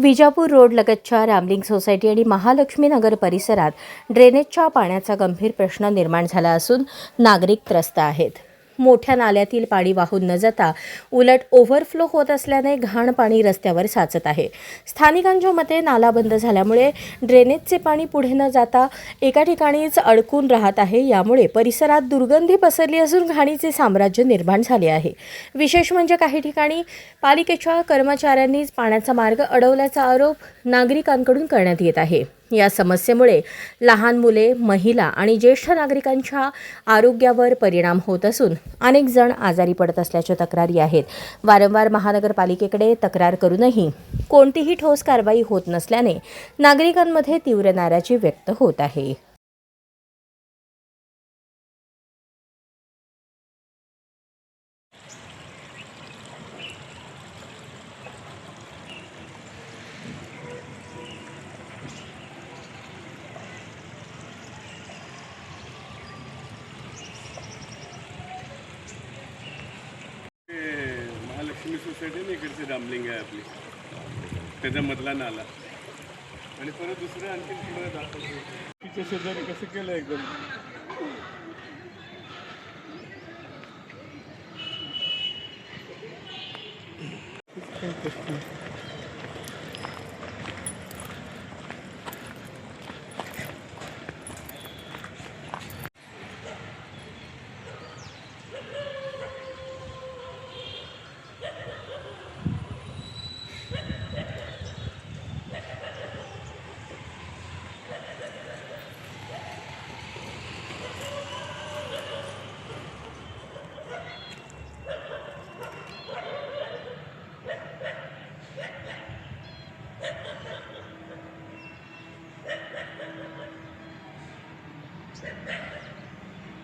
Vijapur road लगतच्या Ramling society आणि महालक्ष्मी नगर परिसरात ड्रेनेजच्या पाण्याचा गंभीर प्रश्न निर्माण झाला असून नागरिक त्रस्त आहेत. मोठ्या नाल्यातील पाणी वाहून न जाता उलट ओव्हरफ्लो होत असल्याने घाण पाणी रस्त्यावर साचत आहे. स्थानिकांच्या मते नाला बंद झाल्यामुळे ड्रेनेजचे पाणी पुढे न जाता एका ठिकाणीच अडकून राहत आहे. यामुळे परिसरात दुर्गंधी पसरली असून घाणीचे साम्राज्य निर्माण झाले आहे. विशेष म्हणजे काही ठिकाणी पालिकेच्या कर्मचाऱ्यांनीच पाण्याचा मार्ग अडवल्याचा आरोप नागरिकांकडून करण्यात येत आहे. या समस्येमुळे लहान मुले, महिला आणि ज्येष्ठ नागरिकांच्या आरोग्यावर परिणाम होत असून अनेक जण आजारी पडत असल्याच्या तक्रारी आहेत. वारंवार महानगरपालिकेकडे तक्रार करूनही कोणतीही ठोस कारवाई होत नसल्याने नागरिकांमध्ये तीव्र नाराजी व्यक्त होत आहे. महालक्ष्मी सोसायटी ना इकडची रामलिंग आहे आपली, त्याच्यामधला नाला आणि परत दुसरं आणखी पुढे दाखवतो. तिच्या शेजारी कसं केलं एकदम.